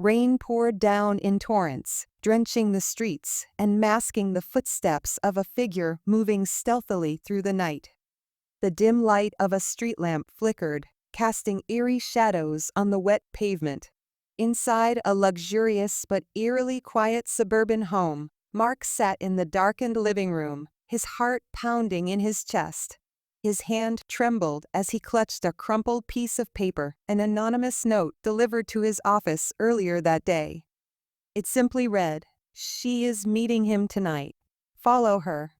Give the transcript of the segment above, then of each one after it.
Rain poured down in torrents, drenching the streets and masking the footsteps of a figure moving stealthily through the night. The dim light of a street lamp flickered, casting eerie shadows on the wet pavement. Inside a luxurious but eerily quiet suburban home, Mark sat in the darkened living room, his heart pounding in his chest. His hand trembled as he clutched a crumpled piece of paper, an anonymous note delivered to his office earlier that day. It simply read, "She is meeting him tonight. Follow her."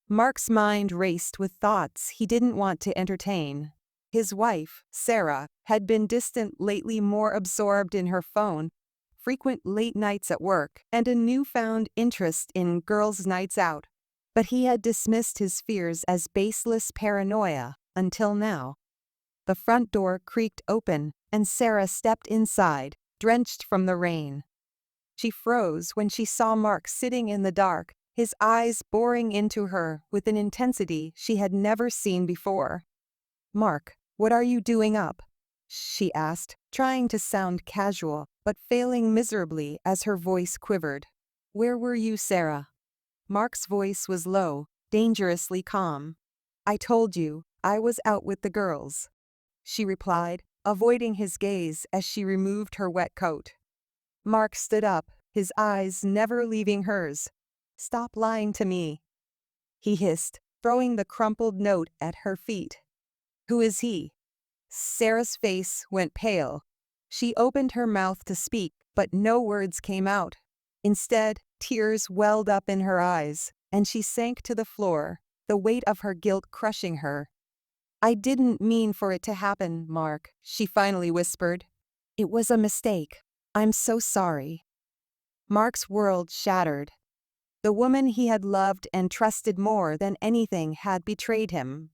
Mark's mind raced with thoughts he didn't want to entertain. His wife, Sarah, had been distant lately, more absorbed in her phone, frequent late nights at work, and a newfound interest in girls' nights out. But he had dismissed his fears as baseless paranoia, until now. The front door creaked open, and Sarah stepped inside, drenched from the rain. She froze when she saw Mark sitting in the dark, his eyes boring into her with an intensity she had never seen before. "Mark, what are you doing up?" she asked, trying to sound casual, but failing miserably as her voice quivered. "Where were you, Sarah?" Mark's voice was low, dangerously calm. "I told you, I was out with the girls," she replied, avoiding his gaze as she removed her wet coat. Mark stood up, his eyes never leaving hers. "Stop lying to me," he hissed, throwing the crumpled note at her feet. "Who is he?" Sarah's face went pale. She opened her mouth to speak, but no words came out. Instead, tears welled up in her eyes, and she sank to the floor, the weight of her guilt crushing her. "I didn't mean for it to happen, Mark," she finally whispered. "It was a mistake. I'm so sorry." Mark's world shattered. The woman he had loved and trusted more than anything had betrayed him.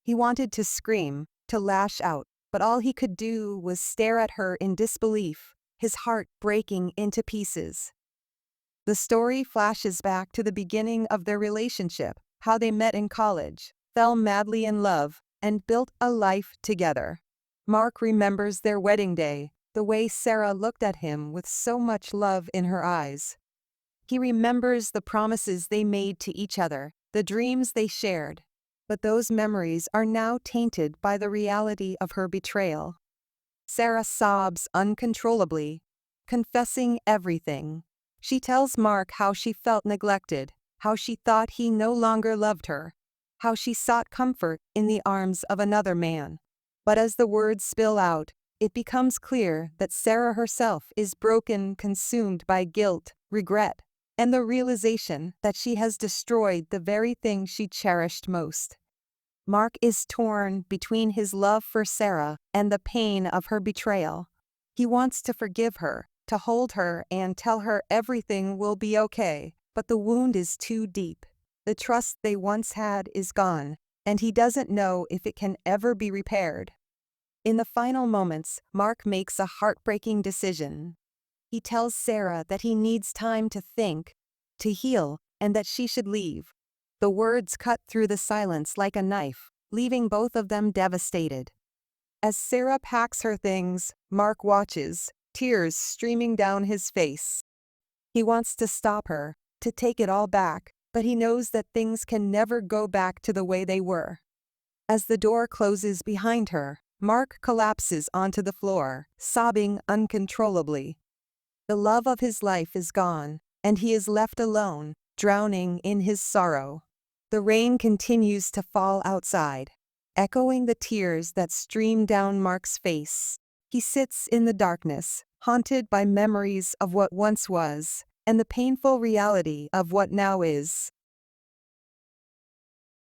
He wanted to scream, to lash out, but all he could do was stare at her in disbelief, his heart breaking into pieces. The story flashes back to the beginning of their relationship, how they met in college, fell madly in love, and built a life together. Mark remembers their wedding day, the way Sarah looked at him with so much love in her eyes. He remembers the promises they made to each other, the dreams they shared. But those memories are now tainted by the reality of her betrayal. Sarah sobs uncontrollably, confessing everything. She tells Mark how she felt neglected, how she thought he no longer loved her, how she sought comfort in the arms of another man. But as the words spill out, it becomes clear that Sarah herself is broken, consumed by guilt, regret, and the realization that she has destroyed the very thing she cherished most. Mark is torn between his love for Sarah and the pain of her betrayal. He wants to forgive her, to hold her and tell her everything will be okay, but the wound is too deep. The trust they once had is gone, and he doesn't know if it can ever be repaired. In the final moments, Mark makes a heartbreaking decision. He tells Sarah that he needs time to think, to heal, and that she should leave. The words cut through the silence like a knife, leaving both of them devastated. As Sarah packs her things, Mark watches, tears streaming down his face. He wants to stop her, to take it all back, but he knows that things can never go back to the way they were. As the door closes behind her, Mark collapses onto the floor, sobbing uncontrollably. The love of his life is gone, and he is left alone, drowning in his sorrow. The rain continues to fall outside, echoing the tears that stream down Mark's face. He sits in the darkness, haunted by memories of what once was, and the painful reality of what now is.